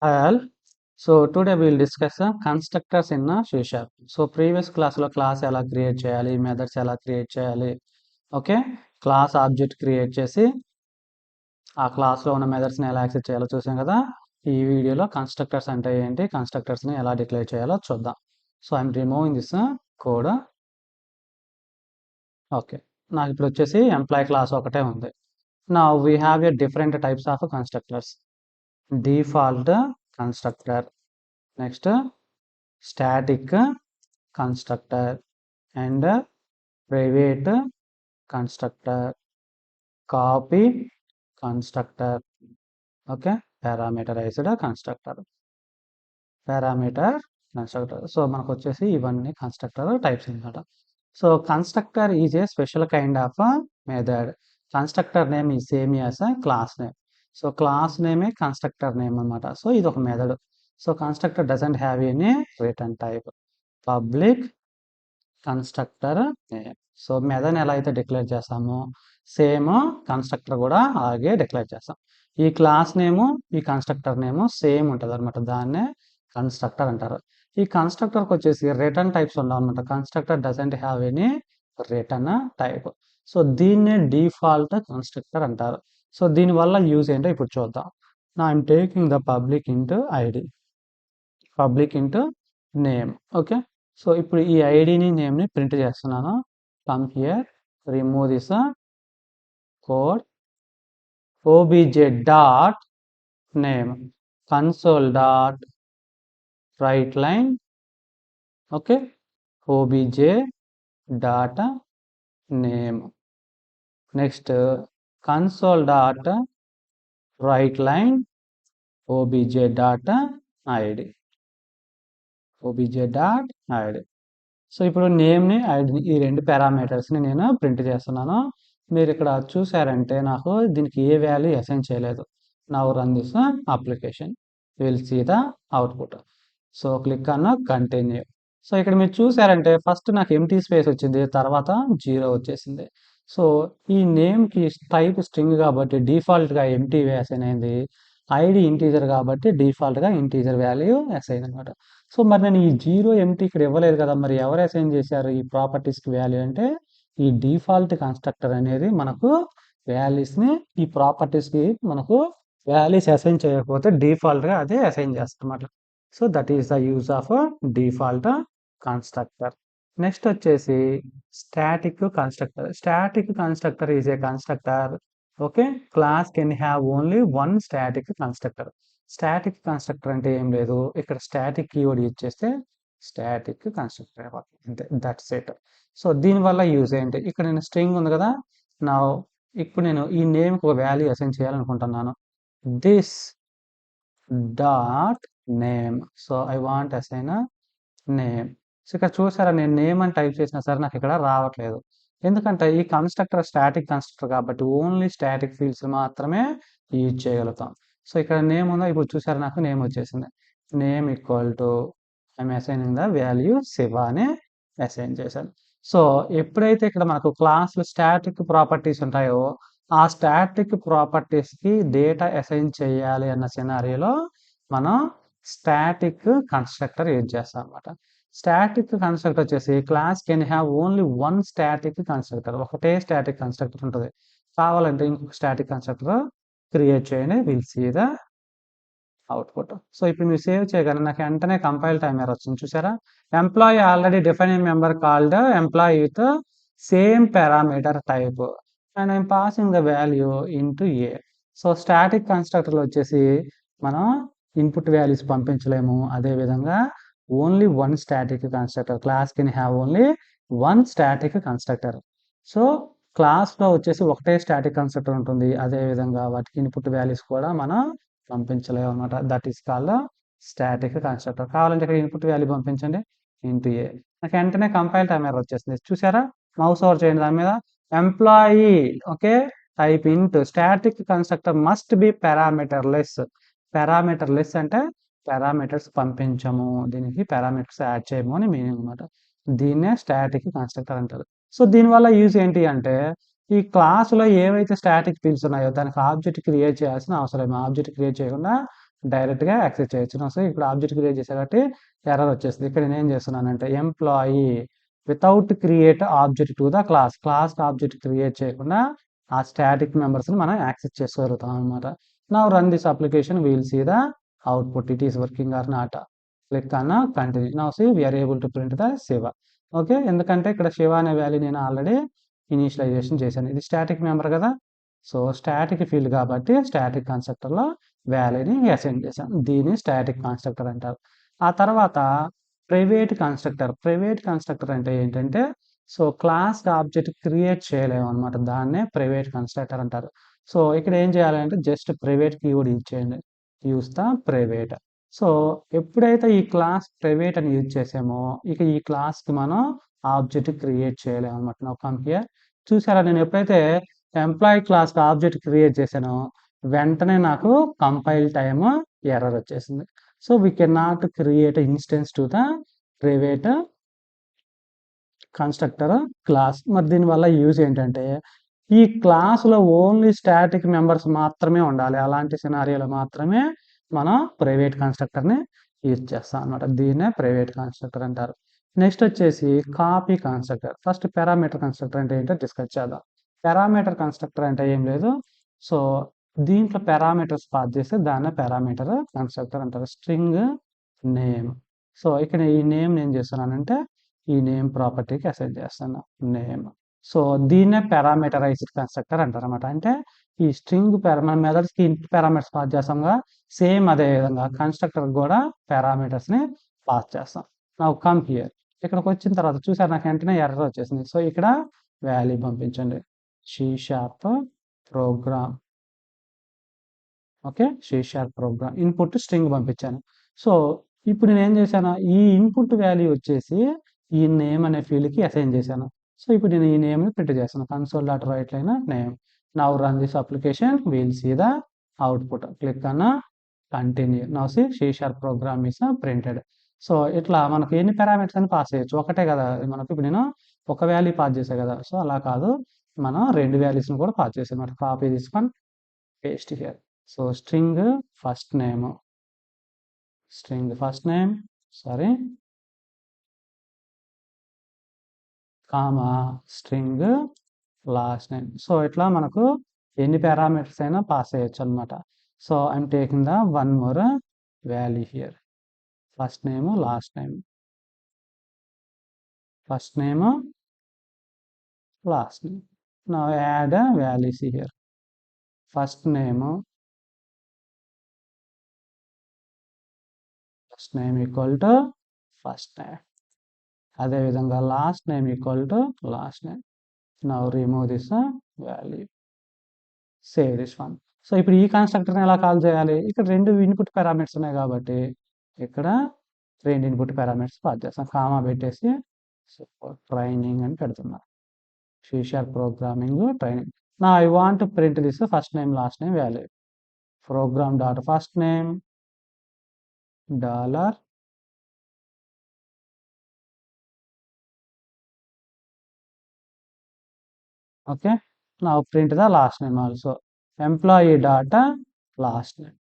Well, so today we will discuss constructors in C sharp. So previous class లో class ఎలా create చేయాలి, methods ఎలా create చేయాలి, okay, class object create చేసి ఆ క్లాస్లో ఉన్న మెథడ్స్ని ఎలా యాక్సెస్ చేయాలో చూసాం కదా. ఈ వీడియోలో కన్స్ట్రక్టర్స్ అంటే ఏంటి, కన్స్ట్రక్టర్స్ని ఎలా డిక్లేర్ చేయాలో చూద్దాం. So I'm removing this code. Okay, నాకు ఇప్పుడు వచ్చేసి ఎంప్లాయ్ క్లాస్ ఒకటే ఉంది. నా we have a different types of constructors. Default constructor, next static constructor and private constructor, copy constructor, okay, parameterized constructor, parameter constructor. So మనకు వచ్చేసి ఇవన్నీ constructor types అనమాట. So constructor is a special kind of method. Constructor name is same as class name. So class నేమే constructor name అనమాట. So ఇది ఒక method. So constructor doesn't have any return type. Public constructor name. So method ఎలా అయితే declare చేస్తామో same constructor కూడా అలాగే declare చేస్తాం. ఈ క్లాస్ నేము ఈ కన్స్ట్రక్టర్ నేము సేమ్ ఉంటుంది అనమాట. దాన్నే కన్స్ట్రక్టర్ అంటారు. ఈ కన్స్ట్రక్టర్కి వచ్చేసి రిటర్న్ టైప్స్ ఉండవు అనమాట. Constructor doesn't have any return type. So దీన్నే డిఫాల్ట్ కన్స్ట్రక్టర్ అంటారు. సో దీనివల్ల యూజ్ ఏంటో ఇప్పుడు చూద్దాం. నా I'm taking the public into ID, public into name. Okay, so ఇప్పుడు ఈ ఐడిని నేమ్ని ప్రింట్ చేస్తున్నాను. Come here, remove this code, obj dot name, console dot right line, okay, obj dot name, next console dot right line obj dot ID, obj dot ID. So ఇప్పుడు నేమ్ని ఐడిని ఈ రెండు పారామీటర్స్ని నేను print చేస్తున్నాను. మీరు ఇక్కడ చూసారంటే నాకు దీనికి ఏ వాల్యూ అసైన్ చేయలేదు. Now run this application, will see the output. So click అన్న కంటిన్యూ. సో ఇక్కడ మీరు చూసారంటే ఫస్ట్ నాకు ఎంటీ స్పేస్ వచ్చింది, తర్వాత 0 వచ్చేసింది. సో ఈ నేమ్కి టైప్ స్ట్రింగ్ కాబట్టి డిఫాల్ట్గా ఎంటీ అసైన్ అయింది. ఐడి ఇంటీజర్ కాబట్టి డిఫాల్ట్గా ఇంటీజర్ వాల్యూ అసైన్ అనమాట. సో మరి నేను ఈ 0 ఎంటీ ఇక్కడ ఇవ్వలేదు కదా, మరి ఎవరు అసైన్ చేశారు ఈ ప్రాపర్టీస్కి వాల్యూ అంటే ఈ డిఫాల్ట్ కన్స్ట్రక్టర్ అనేది మనకు వాల్యూస్ని ఈ ప్రాపర్టీస్కి మనకు వాల్యూస్ అసైన్ చేయకపోతే డిఫాల్ట్గా అదే అసైన్ చేస్తామన్నమాట. So that is the use of default constructor. Next వచ్చేసి static constructor. Static constructor is a constructor, okay, class can have only one static constructor. Static constructor అంటే ఏం లేదు, ఇక్కడ స్టాటిక్ కీవర్డ్ యూజ్ చేస్తే స్టాటిక్ కన్స్ట్రక్టర్ అంతే, that's it. So దీనివల్ల use ఏంటి, ఇక్కడ నేను స్ట్రింగ్ ఉంది కదా, నా ఇప్పుడు నేను ఈ నేమ్కి ఒక వాల్యూ అసైన్ చేయాలనుకుంటున్నాను. This dot name. So I want assign name. So ఇక్కడ చూసారా, నేను నేమ్ అని టైప్ చేసినా సరే నాకు ఇక్కడ రావట్లేదు. ఎందుకంటే ఈ కన్స్ట్రక్టర్ స్టాటిక్ కన్స్ట్రక్టర్ కాబట్టి ఓన్లీ స్టాటిక్ ఫీల్డ్స్ మాత్రమే యూజ్ చేయగలుగుతాం. సో ఇక్కడ నేమ్ ఉందా, ఇప్పుడు చూసారా నాకు నేమ్ వచ్చేసింది. Name equal to I'm assigning the value Shiva అని అసైన్ చేశాను. సో ఎప్పుడైతే ఇక్కడ మనకు క్లాస్లో స్టాటిక్ ప్రాపర్టీస్ ఉంటాయో ఆ స్టాటిక్ ప్రాపర్టీస్కి డేటా అసైన్ చేయాలి అన్న సినారియోలో మనం స్టాటిక్ కన్స్ట్రక్టర్ యూజ్ చేస్తాం అనమాట. స్టాటిక్ కన్స్ట్రక్టర్ వచ్చేసి class can have only one static constructor, ఒకటే స్టాటిక్ కన్స్ట్రక్టర్ ఉంటుంది. కావాలంటే ఇంకొక స్టాటిక్ కన్స్ట్రక్టర్ క్రియేట్ చేయండి, will see the output. So ఇప్పుడు మీరు సేవ్ చేయగానే నాకు వెంటనే కంపైల్ టైం ఎర్రర్ వచ్చింది చూసారా. Employee already define a member called employee with same parameter type and I'm passing the value into a. So static కన్స్ట్రక్టర్లో వచ్చేసి మనం ఇన్పుట్ వాల్యూస్ పంపించలేము. అదేవిధంగా only one static constructor, class can have only one static constructor. So క్లాస్లో వచ్చేసి ఒకటే static constructor ఉంటుంది, అదేవిధంగా వాటికి ఇన్పుట్ వాల్యూస్ కూడా మనం పంపించలేము అనమాట. That is called static constructor. కావాలంటే ఇక్కడ ఇన్పుట్ వాల్యూ పంపించండి ఇంటూ ఏ. నాకు వెంటనే కంపైల్ టైం ఎర్రర్ వచ్చేసింది చూసారా. మౌస్ ఓవర్ చేయండి దాని మీద, employee, okay, type into static constructor must be parameter less. Parameter less అంటే పారామీటర్స్ పంపించము, దీనికి పారామీటర్స్ యాడ్ చేయము అని మీనింగ్ అనమాట. దీన్నే స్టాటిక్ కన్స్ట్రక్టర్ అంటారు. సో దీనివల్ల యూజ్ ఏంటి అంటే ఈ క్లాసులో ఏవైతే స్టాటిక్ ఫీల్డ్స్ ఉన్నాయో దానికి ఆబ్జెక్ట్ క్రియేట్ చేయాల్సిన అవసరం, ఆబ్జెక్ట్ క్రియేట్ చేయకుండా డైరెక్ట్గా యాక్సెస్ చేయొచ్చు. సో ఇప్పుడు ఆబ్జెక్ట్ క్రియేట్ చేసా కాబట్టి ఎర్రర్ వచ్చేస్తుంది. ఇక్కడ నేను ఏం చేస్తున్నానంటే employee without create object to the class object create చేయకుండా ఆ స్టాటిక్ మెంబర్స్ని మనం యాక్సెస్ చేసుకోగలుగుతాం అనమాట. Now run this application we'll see the output it is working or not. Click అన్న continue. Now see we're able to print the Shiva. Okay, ఎందుకంటే ఇక్కడ శివ అనే వాల్యూ నేను ఆల్రెడీ ఇనిషియలైజేషన్ చేశాను. ఇది స్టాటిక్ మెంబర్ కదా, సో స్టాటిక్ ఫీల్డ్ కాబట్టి static కన్స్ట్రక్టర్లో వాల్యూని అసైన్ చేశాను. దీన్ని స్టాటిక్ కన్స్ట్రక్టర్ అంటారు. ఆ తర్వాత ప్రైవేట్ కన్స్ట్రక్టర్ అంటే ఏంటంటే సో క్లాస్ ఆబ్జెక్ట్ క్రియేట్ చేయలేము అనమాట, దాన్నే ప్రైవేట్ కన్స్ట్రక్టర్ అంటారు. సో ఇక్కడ ఏం చేయాలంటే జస్ట్ ప్రైవేట్ కీవర్డ్ యూజ్ చేయండి, యూస్ ద ప్రైవేట్. సో ఎప్పుడైతే ఈ క్లాస్ ప్రైవేట్ అని యూజ్ చేసామో ఇక ఈ క్లాస్కి మనం ఆబ్జెక్ట్ క్రియేట్ చేయలేము అనమాట. నా కంపేర్ చూసారా, నేను ఎప్పుడైతే ఎంప్లాయీ క్లాస్కి ఆబ్జెక్ట్ క్రియేట్ చేశానో వెంటనే నాకు కంపైల్ టైమ్ ఎర్రర్ వచ్చేసింది. So we can not create instance to the private constructor class. మరి దీనివల్ల యూజ్ ఏంటంటే ఈ క్లాసులో ఓన్లీ స్టాటిక్ మెంబర్స్ మాత్రమే ఉండాలి. అలాంటి సినారియోలో మాత్రమే మనం ప్రైవేట్ కన్స్ట్రక్టర్ని యూజ్ చేస్తాం అనమాట. దీన్నే ప్రైవేట్ కన్స్ట్రక్టర్ అంటారు. నెక్స్ట్ వచ్చేసి copy constructor. First parameter constructor అంటే ఏంటో డిస్కస్ చేద్దాం. పారామీటర్ కన్స్ట్రక్టర్ అంటే ఏం లేదు, సో దీంట్లో పారామీటర్స్ పాస్ చేస్తే దాన్నే పారామీటర్ కన్స్ట్రక్టర్ అంటారు. String name. సో ఇక్కడ ఈ నేమ్ ఏం చేస్తున్నానంటే ఈ నేమ్ ప్రాపర్టీకి అసైన్ చేస్తాను నేమ్. సో దీన్నే పారామీటరైజ్డ్ కన్స్ట్రక్టర్ అంటారు అనమాట. అంటే ఈ స్ట్రింగ్ మన మెథడ్స్కి ఇంట్ పారామీటర్స్ పాస్ చేస్తాంగా సేమ్ అదే విధంగా కన్స్ట్రక్టర్ కూడా పారామీటర్స్ని పాస్ చేస్తాం. నా కమ్ హియర్. ఇక్కడికి వచ్చిన తర్వాత చూసారు నాకు వెంటనే ఎర్రర్ వచ్చేసింది. సో ఇక్కడ వాల్యూ పంపించండి C# program. Okay, C# program input string పంపించాను. సో ఇప్పుడు నేను ఏం చేశాను, ఈ ఇన్పుట్ వాల్యూ వచ్చేసి ఈ నేమ్ అనే ఫీల్డ్కి అసైన్ చేశాను. సో ఇప్పుడు నేను ఈ నేమ్ని ప్రింట్ చేస్తాను. console.write line name. Now run this application we'll see the output. Click అన్న continue. Now see C# program is printed. So ఇట్లా మనకు ఎన్ని పారామీటర్స్ అని పాస్ చేయొచ్చు, ఒకటే కదా మనకు. ఇప్పుడు నేను ఒక వాల్యూ పాస్ చేశాను కదా, సో అలా కాదు, మనం రెండు వాల్యూస్ని కూడా పాస్ చేసాం. కాపీ తీసుకొని paste here. So string first name sorry comma string last name. So ఇట్లా మనకు ఎన్ని పారామీటర్స్ అయినా పాస్ చేయొచ్చు అనమాట. So I'm taking the one more value here, first name last name, first name last name. Now add values here, first name equal to first name, అదేవిధంగా last name equal to last name. Now remove this value, save this one. So ఇప్పుడు ఈ కన్స్ట్రక్టర్ని ఎలా call చేయాలి, ఇక్కడ రెండు input parameters ఉన్నాయి కాబట్టి ఇక్కడ రెండు ఇన్పుట్ పారామీటర్స్ పాస్ చేస్తాం. కామా పెట్టేసి ట్రైనింగ్ అని పెడుతున్నా, C# ప్రోగ్రామింగ్ ట్రైనింగ్. నా I want print this first name last name value. Program dot first name $. Okay, now print the last name also, employee data last name.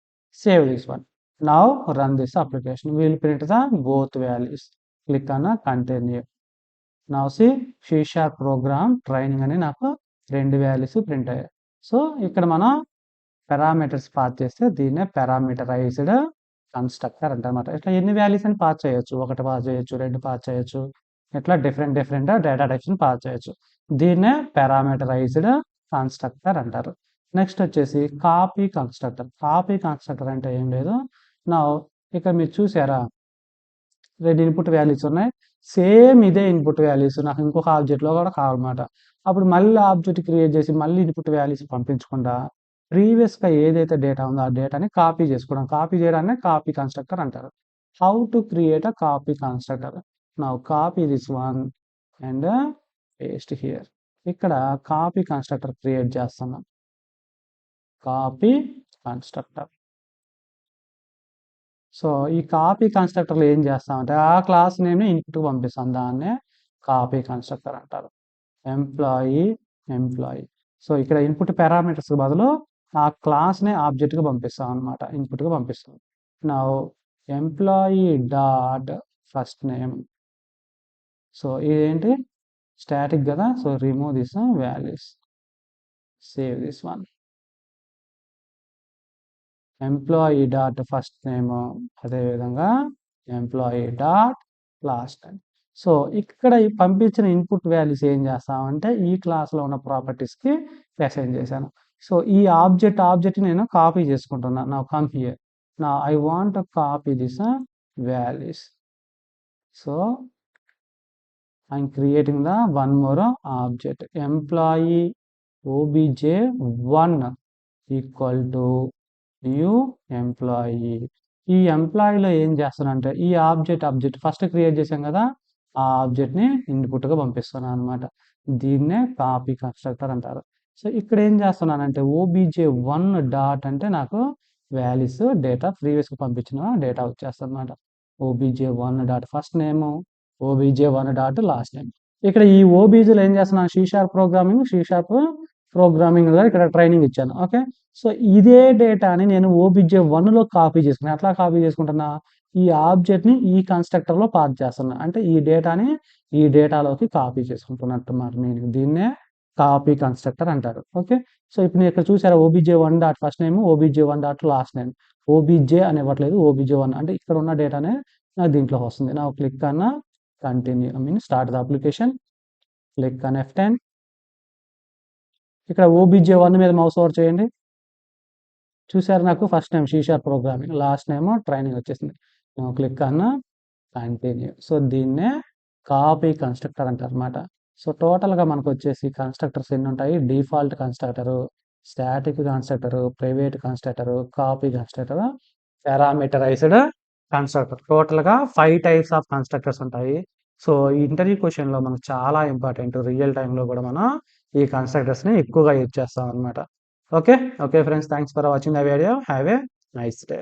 Save this one. Now run this application. We will print the both values. Click on continue. Now see C# program training అని నాకు రెండు values print అయ్యాయి. So ఇక్కడ మనం parameters pass చేస్తే దీన్నే parameterised constructor అంటారన్నమాట. ఇట్లా ఎన్ని వాల్యూస్ అని పాస్ చేయొచ్చు, ఒకటి పాస్ చేయొచ్చు, రెండు పాస్ చేయొచ్చు, ఇట్లా డిఫరెంట్ డేటా టైప్స్ని పాస్ చేయొచ్చు. దీన్నే పారామీటరైజ్డ్ కన్స్ట్రక్టర్ అంటారు. నెక్స్ట్ వచ్చేసి కాపీ కన్స్ట్రక్టర్ అంటే ఏం లేదు. నా ఇక్కడ మీరు చూసారా రెండు ఇన్పుట్ వాల్యూస్ ఉన్నాయి, సేమ్ ఇదే ఇన్పుట్ వాల్యూస్ నాకు ఇంకొక ఆబ్జెక్ట్లో కూడా కావాలన్నమాట. అప్పుడు మళ్ళీ ఆబ్జెక్ట్ క్రియేట్ చేసి మళ్ళీ ఇన్పుట్ వాల్యూస్ పంపించకుండా ప్రీవియస్గా ఏదైతే డేటా ఉందో ఆ డేటాని కాపీ చేసుకోవడం, కాపీ చేయడాన్ని కాపీ కన్స్ట్రక్టర్ అంటారు. How to create a copy constructor. Now copy this one and paste here. ఇక్కడ కాపీ కన్స్ట్రక్టర్ క్రియేట్ చేస్తున్నాం, కాపీ కన్స్ట్రక్టర్. సో ఈ కాపీ కన్స్ట్రక్టర్లో ఏం చేస్తామంటే ఆ క్లాస్ నేమ్ని ఇన్పుట్కి పంపిస్తాం, దాన్నే కాపీ కన్స్ట్రక్టర్ అంటారు. ఎంప్లాయీ. సో ఇక్కడ ఇన్పుట్ పారామీటర్స్ బదులు ఆ క్లాస్ని ఆబ్జెక్ట్గా పంపిస్తాం అనమాట, ఇన్పుట్గా పంపిస్తాం. నా employee dot first name. So ఇదేంటి స్టాటిక్ కదా, so remove this values, save this one. Employee dot first name, అదేవిధంగా employee dot last name. So ఇక్కడ ఈ పంపించిన ఇన్పుట్ వాల్యూస్ ఏం చేస్తామంటే ఈ క్లాస్లో ఉన్న ప్రాపర్టీస్కి అసైన్ చేశాను. సో ఈ ఆబ్జెక్ట్ నేను కాపీ చేసుకుంటున్నాను. నా కమ్ హియర్, నా I want copy this values. So I'm creating the one more object, employee obj1 equal to new employee. ఈ ఎంప్లాయీలో ఏం చేస్తానంటే ఈ ఆబ్జెక్ట్ ఫస్ట్ క్రియేట్ చేసాం కదా, ఆ ఆబ్జెక్ట్ని ఇన్పుట్గా పంపిస్తున్నాను అనమాట. దీన్నే కాపీ కన్స్ట్రక్టర్ అంటారు. సో ఇక్కడ ఏం చేస్తున్నానంటే obj1 డాట్ అంటే నాకు వాల్యూస్ డేటా ప్రీవియస్గా పంపించిన డేటా వచ్చేస్తుంది అనమాట. obj1 dot first name, obj1 dot last name. ఇక్కడ ఈ ఓబీజీలో ఏం చేస్తున్నాను, C#ప్రోగ్రామింగ్ ఇక్కడ ట్రైనింగ్ ఇచ్చాను. ఓకే, సో ఇదే డేటాని నేను obj1లో కాపీ చేసుకున్నాను. ఎట్లా కాపీ చేసుకుంటున్నా, ఈ ఆబ్జెక్ట్ని ఈ కన్స్ట్రక్టర్లో పాస్ చేస్తున్నా, అంటే ఈ డేటాని ఈ డేటాలోకి కాపీ చేసుకుంటున్నట్టు మాట మీనింగ్. దీన్నే కాపీ కన్స్ట్రక్టర్ అంటారు. ఓకే, సో ఇప్పుడు నేను ఇక్కడ చూసారా obj1 dot first name, obj1 dot last name. obj అని ఇవ్వట్లేదు, obj1 అంటే ఇక్కడ ఉన్న డేటానే నాకు దీంట్లో వస్తుంది. నా క్లిక్ అన్న continue, start the application, click on F10. ఇక్కడ obj1 మీద మౌస్ ఓవర్ చేయండి. చూసారు నాకు ఫస్ట్ నేమ్ C#ప్రోగ్రామింగ్, లాస్ట్ నేమ్ ట్రైనింగ్ వచ్చేసింది. క్లిక్ అన్న కంటిన్యూ. సో దీన్నే కాపీ కన్స్ట్రక్టర్ అంటారు అనమాట. సో టోటల్గా మనకు వచ్చేసి కన్స్ట్రక్టర్స్ ఎన్ని ఉంటాయి, default constructor, static constructor, private constructor, copy constructor, parameterized constructor. టోటల్గా 5 టైప్స్ ఆఫ్ కన్స్ట్రక్టర్స్ ఉంటాయి. సో ఈ ఇంటర్వ్యూ క్వశ్చన్లో మనకు చాలా ఇంపార్టెంట్, రియల్ టైంలో కూడా మనం ఈ కన్స్ట్రక్టర్స్ని ఎక్కువగా యూజ్ చేస్తాం అనమాట. Okay friends, thanks for watching the video. Have a nice day.